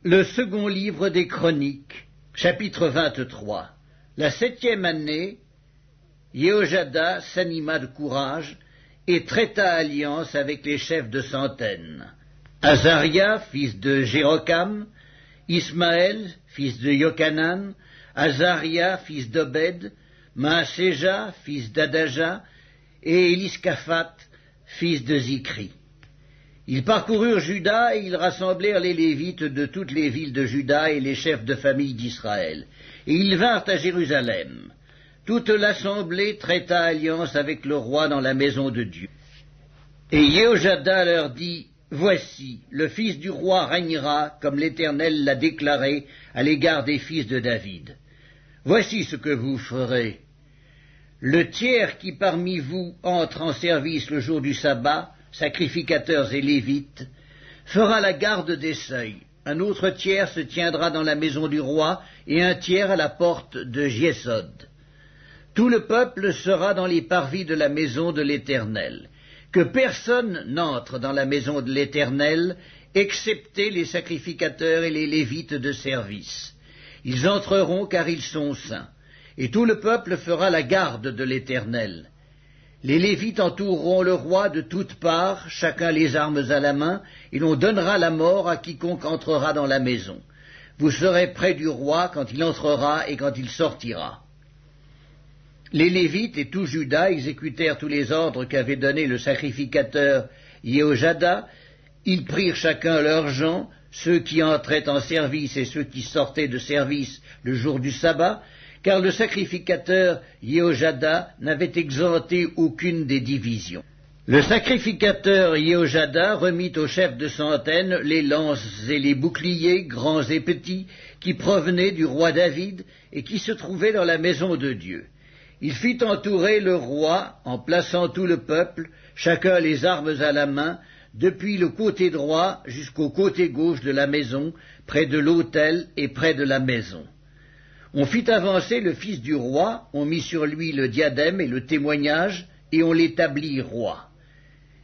Le second livre des Chroniques, chapitre 23. La 7e année, Jéhojada s'anima de courage et traita alliance avec les chefs de centaines. Azaria, fils de Jérokam, Ismaël, fils de Yochanan, Azaria, fils d'Obed, Maaséja, fils d'Adaja, et Éliscaphat, fils de Zikri. Ils parcoururent Juda et ils rassemblèrent les Lévites de toutes les villes de Juda et les chefs de famille d'Israël. Et ils vinrent à Jérusalem. Toute l'assemblée traita alliance avec le roi dans la maison de Dieu. Et Jéhojada leur dit, « Voici, le fils du roi régnera, comme l'Éternel l'a déclaré, à l'égard des fils de David. Voici ce que vous ferez. Le tiers qui parmi vous entre en service le jour du sabbat, sacrificateurs et lévites, fera la garde des seuils. Un autre tiers se tiendra dans la maison du roi, et un tiers à la porte de Jesod. Tout le peuple sera dans les parvis de la maison de l'Éternel. Que personne n'entre dans la maison de l'Éternel, excepté les sacrificateurs et les lévites de service. Ils entreront car ils sont saints, et tout le peuple fera la garde de l'Éternel. Les Lévites entoureront le roi de toutes parts, chacun les armes à la main, et l'on donnera la mort à quiconque entrera dans la maison. Vous serez près du roi quand il entrera et quand il sortira. Les Lévites et tout Juda exécutèrent tous les ordres qu'avait donnés le sacrificateur Jéhojada. Ils prirent chacun leurs gens, ceux qui entraient en service et ceux qui sortaient de service le jour du sabbat, car le sacrificateur Jéhojada n'avait exempté aucune des divisions. Le sacrificateur Jéhojada remit aux chefs de centaines les lances et les boucliers, grands et petits, qui provenaient du roi David et qui se trouvaient dans la maison de Dieu. Il fit entourer le roi en plaçant tout le peuple, chacun les armes à la main, depuis le côté droit jusqu'au côté gauche de la maison, près de l'autel et près de la maison. On fit avancer le fils du roi, on mit sur lui le diadème et le témoignage, et on l'établit roi.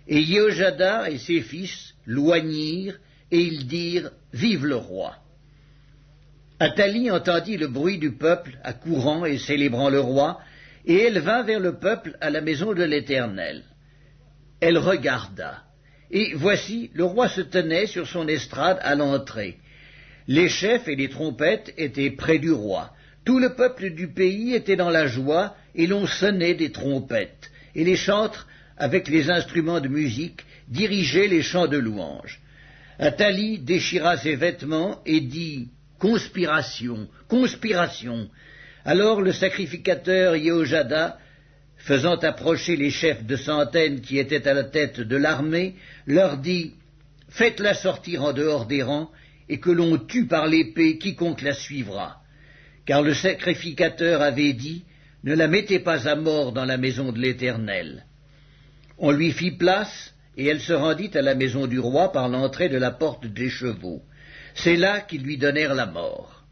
Et Jéhojada et ses fils l'oignirent, et ils dirent « Vive le roi !» Athalie entendit le bruit du peuple accourant et célébrant le roi, et elle vint vers le peuple à la maison de l'Éternel. Elle regarda, et voici, le roi se tenait sur son estrade à l'entrée. Les chefs et les trompettes étaient près du roi. Tout le peuple du pays était dans la joie, et l'on sonnait des trompettes, et les chantres, avec les instruments de musique, dirigeaient les chants de louange. Athalie déchira ses vêtements et dit « Conspiration, conspiration !» Alors le sacrificateur Jéhojada, faisant approcher les chefs de centaines qui étaient à la tête de l'armée, leur dit « Faites-la sortir en dehors des rangs, et que l'on tue par l'épée quiconque la suivra. » Car le sacrificateur avait dit « Ne la mettez pas à mort dans la maison de l'Éternel. » On lui fit place, et elle se rendit à la maison du roi par l'entrée de la porte des chevaux. C'est là qu'ils lui donnèrent la mort.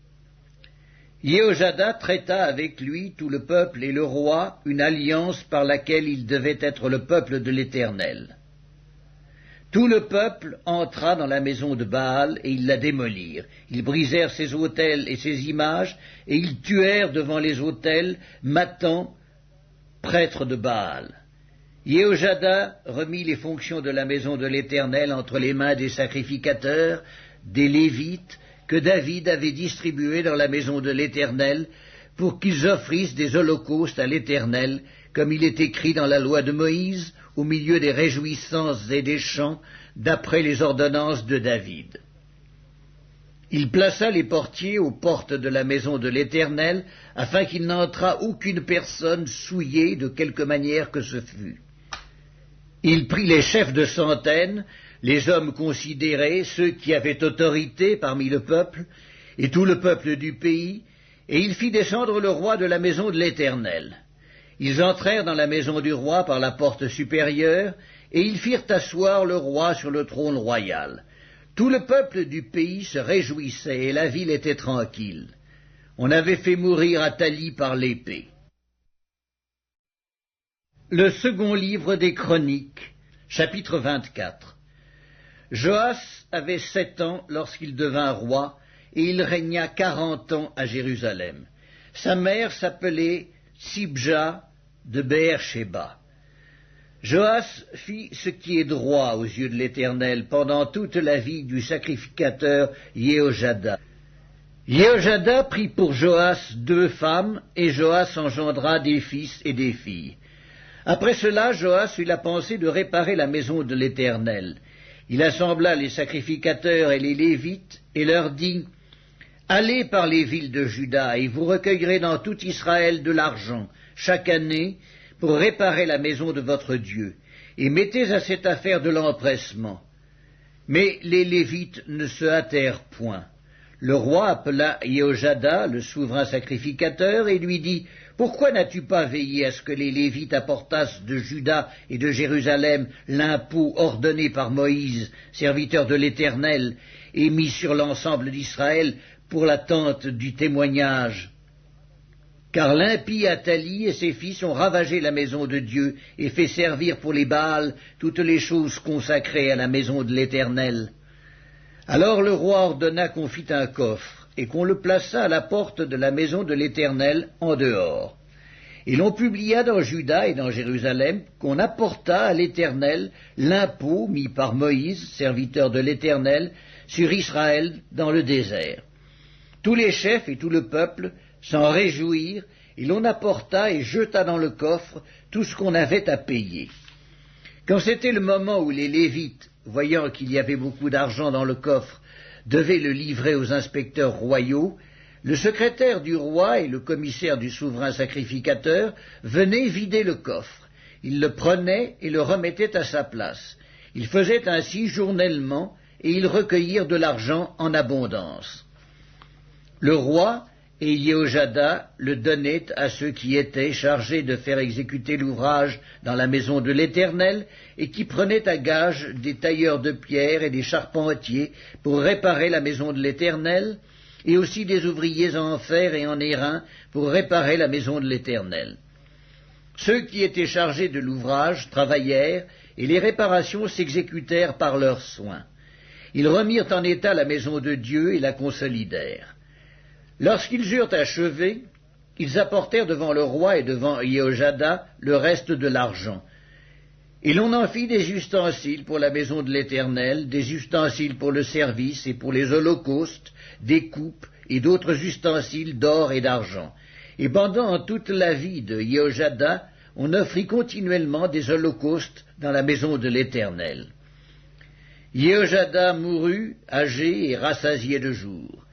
Jéhojada traita avec lui tout le peuple et le roi une alliance par laquelle il devait être le peuple de l'Éternel. Tout le peuple entra dans la maison de Baal et ils la démolirent. Ils brisèrent ses autels et ses images, et ils tuèrent devant les autels Mathan, prêtre de Baal. Jéhojada remit les fonctions de la maison de l'Éternel entre les mains des sacrificateurs, des Lévites, que David avait distribués dans la maison de l'Éternel, pour qu'ils offrissent des holocaustes à l'Éternel, comme il est écrit dans la loi de Moïse, au milieu des réjouissances et des chants, d'après les ordonnances de David. Il plaça les portiers aux portes de la maison de l'Éternel, afin qu'il n'entrât aucune personne souillée de quelque manière que ce fût. Il prit les chefs de centaines, les hommes considérés, ceux qui avaient autorité parmi le peuple, et tout le peuple du pays, et il fit descendre le roi de la maison de l'Éternel. Ils entrèrent dans la maison du roi par la porte supérieure, et ils firent asseoir le roi sur le trône royal. Tout le peuple du pays se réjouissait, et la ville était tranquille. On avait fait mourir Athalie par l'épée. Le second livre des Chroniques, chapitre 24. Joas avait 7 ans lorsqu'il devint roi, et il régna 40 ans à Jérusalem. Sa mère s'appelait Tsibja de Beer-Sheba. Joas fit ce qui est droit aux yeux de l'Éternel pendant toute la vie du sacrificateur Jéhojada. Jéhojada prit pour Joas 2 femmes, et Joas engendra des fils et des filles. Après cela, Joas eut la pensée de réparer la maison de l'Éternel. Il assembla les sacrificateurs et les Lévites, et leur dit, « Allez par les villes de Juda, et vous recueillerez dans tout Israël de l'argent, chaque année, pour réparer la maison de votre Dieu, et mettez à cette affaire de l'empressement. » Mais les Lévites ne se hâtèrent point. Le roi appela Jéhojada, le souverain sacrificateur, et lui dit, « Pourquoi n'as-tu pas veillé à ce que les Lévites apportassent de Juda et de Jérusalem l'impôt ordonné par Moïse, serviteur de l'Éternel, et mis sur l'ensemble d'Israël pour la tente du témoignage ? Car l'impie Athalie et ses fils ont ravagé la maison de Dieu et fait servir pour les Baals toutes les choses consacrées à la maison de l'Éternel. » Alors le roi ordonna qu'on fît un coffre, et qu'on le plaça à la porte de la maison de l'Éternel en dehors. Et l'on publia dans Juda et dans Jérusalem qu'on apporta à l'Éternel l'impôt mis par Moïse, serviteur de l'Éternel, sur Israël dans le désert. Tous les chefs et tout le peuple s'en réjouirent, et l'on apporta et jeta dans le coffre tout ce qu'on avait à payer. Quand c'était le moment où les Lévites, voyant qu'il y avait beaucoup d'argent dans le coffre, devaient le livrer aux inspecteurs royaux, le secrétaire du roi et le commissaire du souverain sacrificateur venaient vider le coffre. Ils le prenaient et le remettaient à sa place. Ils faisaient ainsi journellement, et ils recueillirent de l'argent en abondance. Le roi et Jéhojada le donnaient à ceux qui étaient chargés de faire exécuter l'ouvrage dans la maison de l'Éternel, et qui prenaient à gage des tailleurs de pierre et des charpentiers pour réparer la maison de l'Éternel, et aussi des ouvriers en fer et en airain pour réparer la maison de l'Éternel. Ceux qui étaient chargés de l'ouvrage travaillèrent, et les réparations s'exécutèrent par leurs soins. Ils remirent en état la maison de Dieu et la consolidèrent. Lorsqu'ils eurent achevé, ils apportèrent devant le roi et devant Jéhojada le reste de l'argent. Et l'on en fit des ustensiles pour la maison de l'Éternel, des ustensiles pour le service et pour les holocaustes, des coupes et d'autres ustensiles d'or et d'argent. Et pendant toute la vie de Jéhojada, on offrit continuellement des holocaustes dans la maison de l'Éternel. Jéhojada mourut, âgé et rassasié de jours.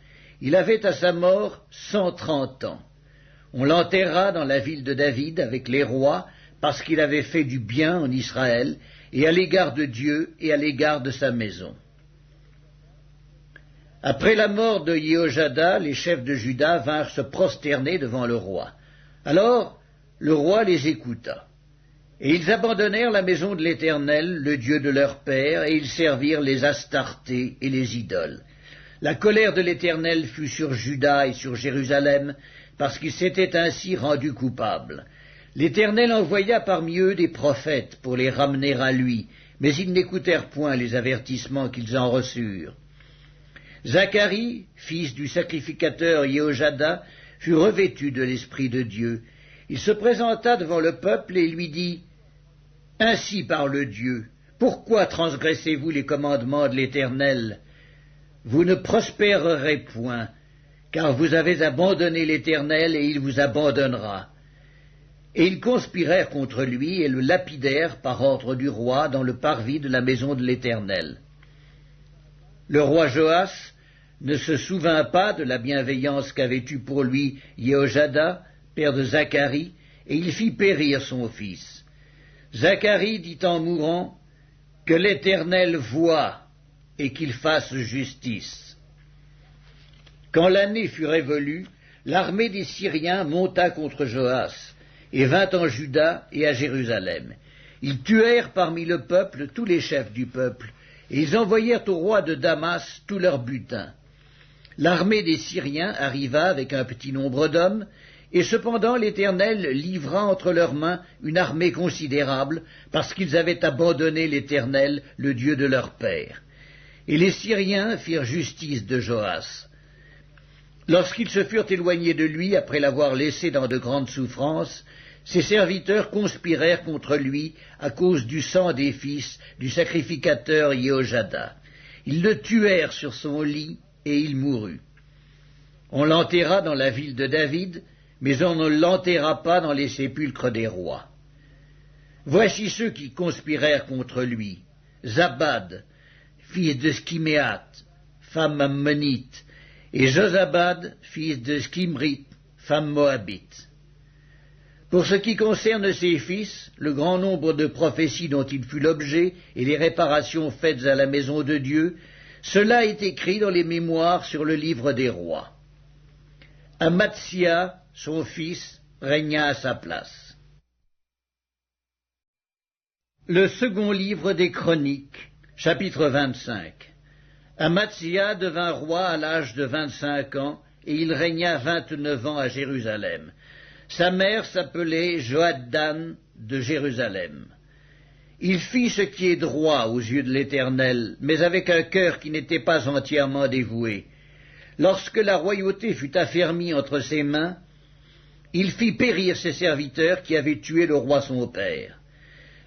Il avait à sa mort 130 ans. On l'enterra dans la ville de David avec les rois, parce qu'il avait fait du bien en Israël, et à l'égard de Dieu et à l'égard de sa maison. Après la mort de Jéhojada, les chefs de Juda vinrent se prosterner devant le roi. Alors le roi les écouta. Et ils abandonnèrent la maison de l'Éternel, le Dieu de leur père, et ils servirent les Astartés et les idoles. La colère de l'Éternel fut sur Juda et sur Jérusalem, parce qu'ils s'étaient ainsi rendus coupables. L'Éternel envoya parmi eux des prophètes pour les ramener à lui, mais ils n'écoutèrent point les avertissements qu'ils en reçurent. Zacharie, fils du sacrificateur Jéhojada, fut revêtu de l'Esprit de Dieu. Il se présenta devant le peuple et lui dit, « Ainsi parle Dieu, pourquoi transgressez-vous les commandements de l'Éternel ? Vous ne prospérerez point, car vous avez abandonné l'Éternel, et il vous abandonnera. » Et ils conspirèrent contre lui, et le lapidèrent par ordre du roi dans le parvis de la maison de l'Éternel. Le roi Joas ne se souvint pas de la bienveillance qu'avait eue pour lui Jéhojada, père de Zacharie, et il fit périr son fils. Zacharie dit en mourant, « Que l'Éternel voie, et qu'il fasse justice. » Quand l'année fut révolue, l'armée des Syriens monta contre Joas, et vint en Juda et à Jérusalem. Ils tuèrent parmi le peuple tous les chefs du peuple, et ils envoyèrent au roi de Damas tout leur butin. L'armée des Syriens arriva avec un petit nombre d'hommes, et cependant l'Éternel livra entre leurs mains une armée considérable, parce qu'ils avaient abandonné l'Éternel, le Dieu de leur père. Et les Syriens firent justice de Joas. Lorsqu'ils se furent éloignés de lui, après l'avoir laissé dans de grandes souffrances, ses serviteurs conspirèrent contre lui à cause du sang des fils du sacrificateur Jéhojada. Ils le tuèrent sur son lit, et il mourut. On l'enterra dans la ville de David, mais on ne l'enterra pas dans les sépulcres des rois. Voici ceux qui conspirèrent contre lui. Zabad, fils de Skiméat, femme ammonite, et Josabad, fils de Skimrit, femme moabite. Pour ce qui concerne ses fils, le grand nombre de prophéties dont il fut l'objet et les réparations faites à la maison de Dieu, cela est écrit dans les mémoires sur le livre des rois. Amatsia, son fils, régna à sa place. Le second livre des Chroniques, chapitre 25. Amatsia devint roi à l'âge de 25 ans, et il régna 29 ans à Jérusalem. Sa mère s'appelait Joaddan de Jérusalem. Il fit ce qui est droit aux yeux de l'Éternel, mais avec un cœur qui n'était pas entièrement dévoué. Lorsque la royauté fut affermie entre ses mains, il fit périr ses serviteurs qui avaient tué le roi son père.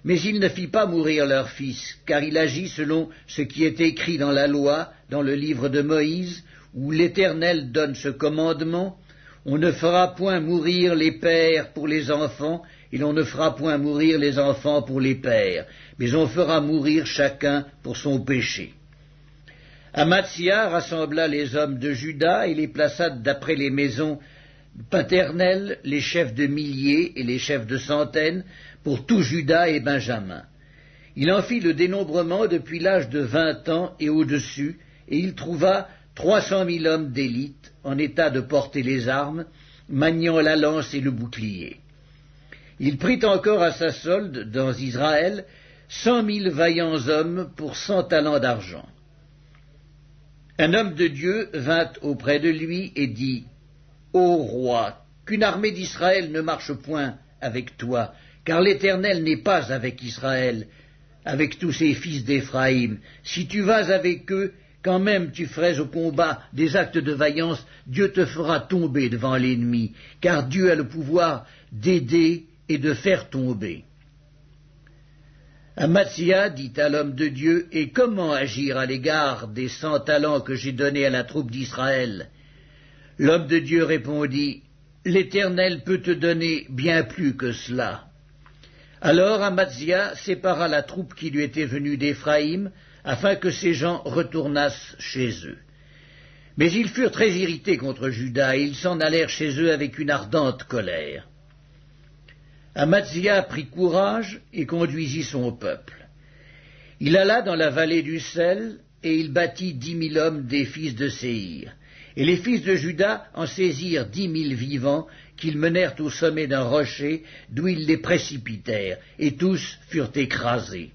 Mais il ne fit pas mourir leur fils, car il agit selon ce qui est écrit dans la loi, dans le livre de Moïse, où l'Éternel donne ce commandement: on ne fera point mourir les pères pour les enfants, et l'on ne fera point mourir les enfants pour les pères, mais on fera mourir chacun pour son péché. Amatsia rassembla les hommes de Juda et les plaça d'après les maisons paternelles, les chefs de milliers et les chefs de centaines, pour tout Juda et Benjamin. Il en fit le dénombrement depuis l'âge de 20 ans et au-dessus, et il trouva 300 000 hommes d'élite, en état de porter les armes, maniant la lance et le bouclier. Il prit encore à sa solde, dans Israël, 100 000 vaillants hommes pour 100 talents d'argent. Un homme de Dieu vint auprès de lui et dit: Ô roi, qu'une armée d'Israël ne marche point avec toi, car l'Éternel n'est pas avec Israël, avec tous ses fils d'Éphraïm. Si tu vas avec eux, quand même tu ferais au combat des actes de vaillance, Dieu te fera tomber devant l'ennemi, car Dieu a le pouvoir d'aider et de faire tomber. Amatsia dit à l'homme de Dieu: Et comment agir à l'égard des 100 talents que j'ai donnés à la troupe d'Israël? L'homme de Dieu répondit: L'Éternel peut te donner bien plus que cela. Alors Amatsia sépara la troupe qui lui était venue d'Éphraïm, afin que ces gens retournassent chez eux. Mais ils furent très irrités contre Juda, et ils s'en allèrent chez eux avec une ardente colère. Amatsia prit courage et conduisit son peuple. Il alla dans la vallée du sel, et il battit 10 000 hommes des fils de Séhir. Et les fils de Juda en saisirent 10 000 vivants, qu'ils menèrent au sommet d'un rocher, d'où ils les précipitèrent, et tous furent écrasés.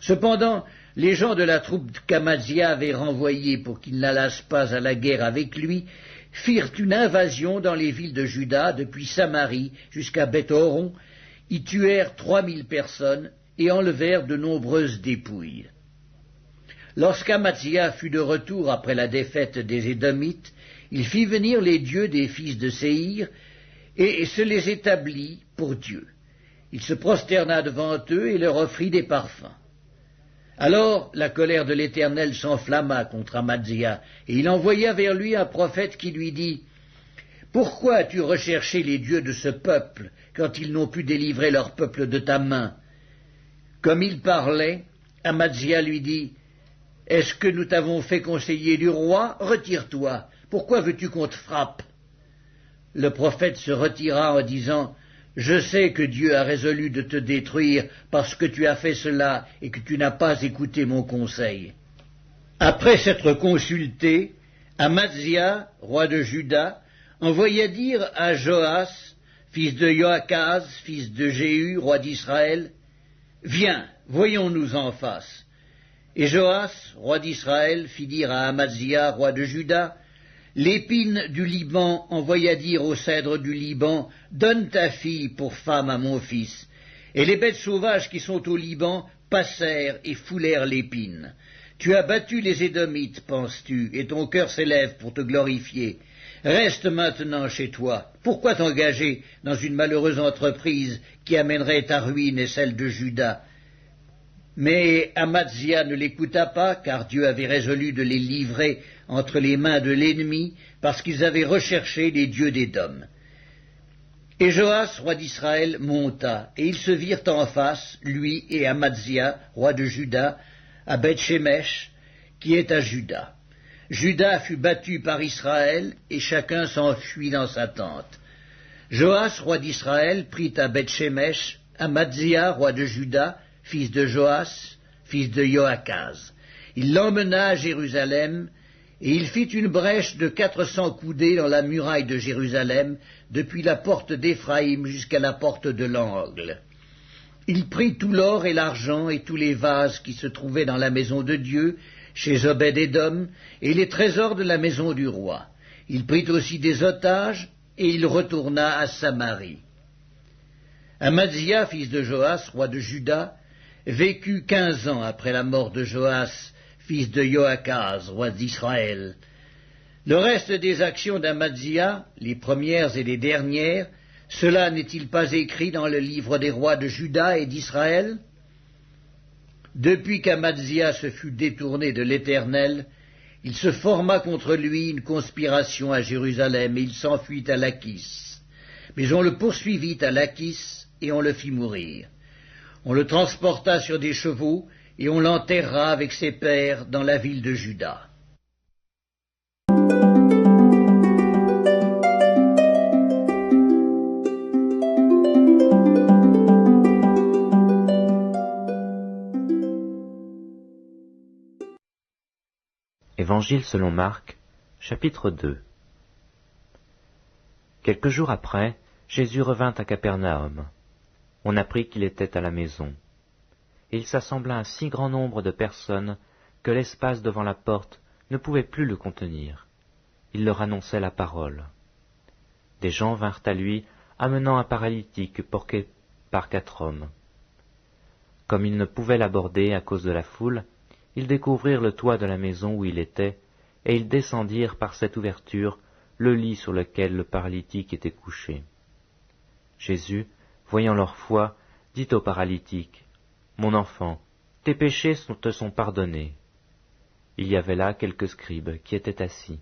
Cependant, les gens de la troupe qu'Amatsia avait renvoyés pour qu'ils n'allassent pas à la guerre avec lui, firent une invasion dans les villes de Juda, depuis Samarie jusqu'à Beth-Horon, y tuèrent 3 000 personnes et enlevèrent de nombreuses dépouilles. Lorsqu'Amatsia fut de retour après la défaite des Édomites, il fit venir les dieux des fils de Séhir et se les établit pour Dieu. Il se prosterna devant eux et leur offrit des parfums. Alors la colère de l'Éternel s'enflamma contre Amatsia, et il envoya vers lui un prophète qui lui dit: Pourquoi as-tu recherché les dieux de ce peuple, quand ils n'ont pu délivrer leur peuple de ta main? Comme il parlait, Amatsia lui dit: Est-ce que nous t'avons fait conseiller du roi? Retire-toi. Pourquoi veux-tu qu'on te frappe? Le prophète se retira en disant: Je sais que Dieu a résolu de te détruire parce que tu as fait cela et que tu n'as pas écouté mon conseil. Après s'être consulté, Amatsia, roi de Juda, envoya dire à Joas, fils de Joachaz, fils de Jéhu, roi d'Israël: Viens, voyons-nous en face. Et Joas, roi d'Israël, fit dire à Amatsia, roi de Juda: L'épine du Liban envoya dire au cèdre du Liban: Donne ta fille pour femme à mon fils. Et les bêtes sauvages qui sont au Liban passèrent et foulèrent l'épine. Tu as battu les Édomites, penses-tu, et ton cœur s'élève pour te glorifier. Reste maintenant chez toi. Pourquoi t'engager dans une malheureuse entreprise qui amènerait ta ruine et celle de Juda? Mais Amazia ne l'écouta pas, car Dieu avait résolu de les livrer entre les mains de l'ennemi, parce qu'ils avaient recherché les dieux d'Édom. Et Joas, roi d'Israël, monta, et ils se virent en face, lui et Amazia, roi de Juda, à Beth-Shemesh, qui est à Juda. Juda fut battu par Israël, et chacun s'enfuit dans sa tente. Joas, roi d'Israël, prit à Beth-Shemesh Amazia, roi de Juda, fils de Joas, fils de Joachaz. Il l'emmena à Jérusalem, et il fit une brèche de 400 coudées dans la muraille de Jérusalem, depuis la porte d'Éphraïm jusqu'à la porte de l'angle. Il prit tout l'or et l'argent et tous les vases qui se trouvaient dans la maison de Dieu, chez Obed-Édom, et les trésors de la maison du roi. Il prit aussi des otages, et il retourna à Samarie. Amazia, fils de Joas, roi de Juda, vécut 15 ans après la mort de Joas, fils de Joachaz, roi d'Israël. Le reste des actions d'Amazia, les premières et les dernières, cela n'est-il pas écrit dans le livre des rois de Juda et d'Israël? Depuis qu'Amazia se fut détourné de l'Éternel, il se forma contre lui une conspiration à Jérusalem, et il s'enfuit à Lachis. Mais on le poursuivit à Lachis, et on le fit mourir. On le transporta sur des chevaux, et on l'enterra avec ses pères dans la ville de Juda. Évangile selon Marc, chapitre 2. Quelques jours après, Jésus revint à Capernaum. On apprit qu'il était à la maison. Et il s'assembla un si grand nombre de personnes que l'espace devant la porte ne pouvait plus le contenir. Il leur annonçait la parole. Des gens vinrent à lui, amenant un paralytique porté par 4 hommes. Comme ils ne pouvaient l'aborder à cause de la foule, ils découvrirent le toit de la maison où il était, et ils descendirent par cette ouverture le lit sur lequel le paralytique était couché. Jésus, voyant leur foi, dit au paralytique, « Mon enfant, tes péchés te sont pardonnés. » Il y avait là quelques scribes qui étaient assis,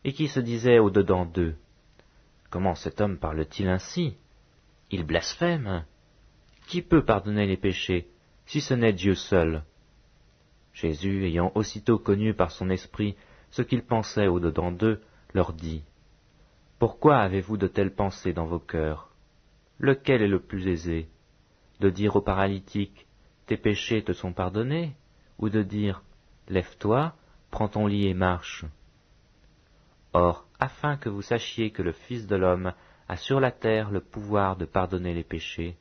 et qui se disaient au-dedans d'eux, « Comment cet homme parle-t-il ainsi? Il blasphème. Qui peut pardonner les péchés, si ce n'est Dieu seul ?» Jésus, ayant aussitôt connu par son esprit ce qu'ils pensaient au-dedans d'eux, leur dit, « Pourquoi avez-vous de telles pensées dans vos cœurs? Lequel est le plus aisé, de dire au paralytique, « Tes péchés te sont pardonnés » ou de dire, « Lève-toi, prends ton lit et marche » Or, afin que vous sachiez que le Fils de l'homme a sur la terre le pouvoir de pardonner les péchés,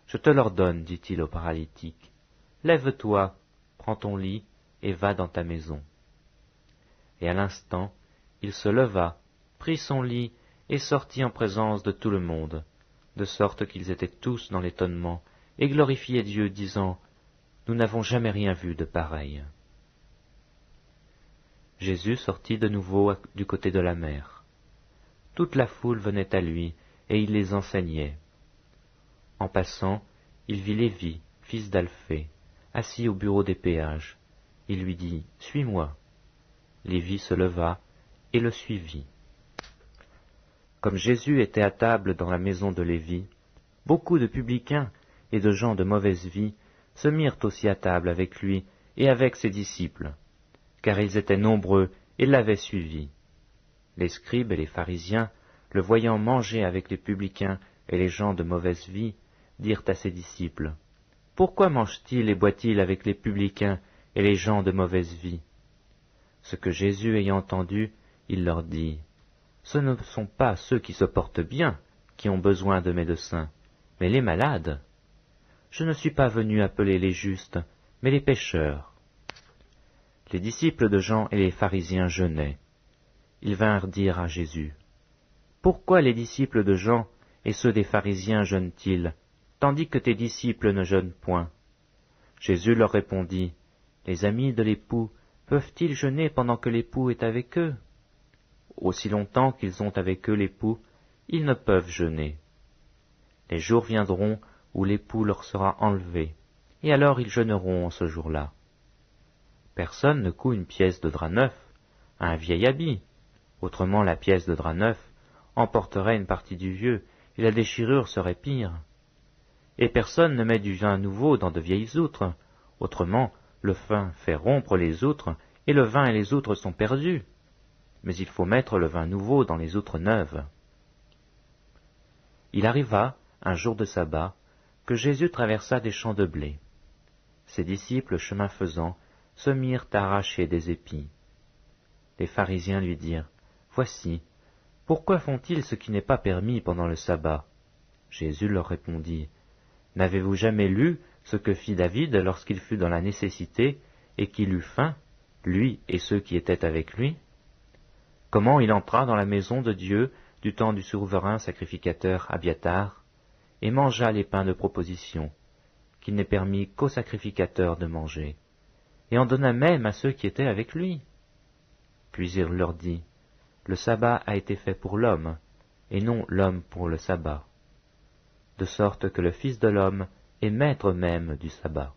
je te l'ordonne, dit-il au paralytique, « Lève-toi, prends ton lit et va dans ta maison. » Et à l'instant, il se leva, prit son lit et sortit en présence de tout le monde, de sorte qu'ils étaient tous dans l'étonnement et glorifiaient Dieu, disant, « Nous n'avons jamais rien vu de pareil. » Jésus sortit de nouveau du côté de la mer. Toute la foule venait à lui, et il les enseignait. En passant, il vit Lévi, fils d'Alphée, assis au bureau des péages. Il lui dit, « Suis-moi. » Lévi se leva et le suivit. Comme Jésus était à table dans la maison de Lévi, beaucoup de publicains et de gens de mauvaise vie se mirent aussi à table avec lui et avec ses disciples, car ils étaient nombreux et l'avaient suivi. Les scribes et les pharisiens, le voyant manger avec les publicains et les gens de mauvaise vie, dirent à ses disciples, « Pourquoi mange-t-il et boit-il avec les publicains et les gens de mauvaise vie ?» Ce que Jésus ayant entendu, il leur dit, « Ce ne sont pas ceux qui se portent bien qui ont besoin de médecins, mais les malades. Je ne suis pas venu appeler les justes, mais les pécheurs. » Les disciples de Jean et les pharisiens jeûnaient. Ils vinrent dire à Jésus, « Pourquoi les disciples de Jean et ceux des pharisiens jeûnent-ils, tandis que tes disciples ne jeûnent point ?» Jésus leur répondit, « Les amis de l'époux peuvent-ils jeûner pendant que l'époux est avec eux? Aussi longtemps qu'ils ont avec eux l'époux, ils ne peuvent jeûner. Les jours viendront où l'époux leur sera enlevé, et alors ils jeûneront en ce jour-là. Personne ne coud une pièce de drap neuf à un vieil habit, autrement la pièce de drap neuf emporterait une partie du vieux, et la déchirure serait pire. Et personne ne met du vin nouveau dans de vieilles outres, autrement le vin fait rompre les outres, et le vin et les outres sont perdus. Mais il faut mettre le vin nouveau dans les outres neuves. Il arriva, un jour de sabbat, que Jésus traversa des champs de blé. Ses disciples, chemin faisant, se mirent à arracher des épis. Les pharisiens lui dirent, « Voici, pourquoi font-ils ce qui n'est pas permis pendant le sabbat ?» Jésus leur répondit, « N'avez-vous jamais lu ce que fit David lorsqu'il fut dans la nécessité et qu'il eut faim, lui et ceux qui étaient avec lui? Comment il entra dans la maison de Dieu du temps du souverain sacrificateur Abiatar, et mangea les pains de proposition, qu'il n'est permis qu'aux sacrificateurs de manger, et en donna même à ceux qui étaient avec lui. Puis il leur dit, le sabbat a été fait pour l'homme, et non l'homme pour le sabbat, de sorte que le Fils de l'homme est maître même du sabbat.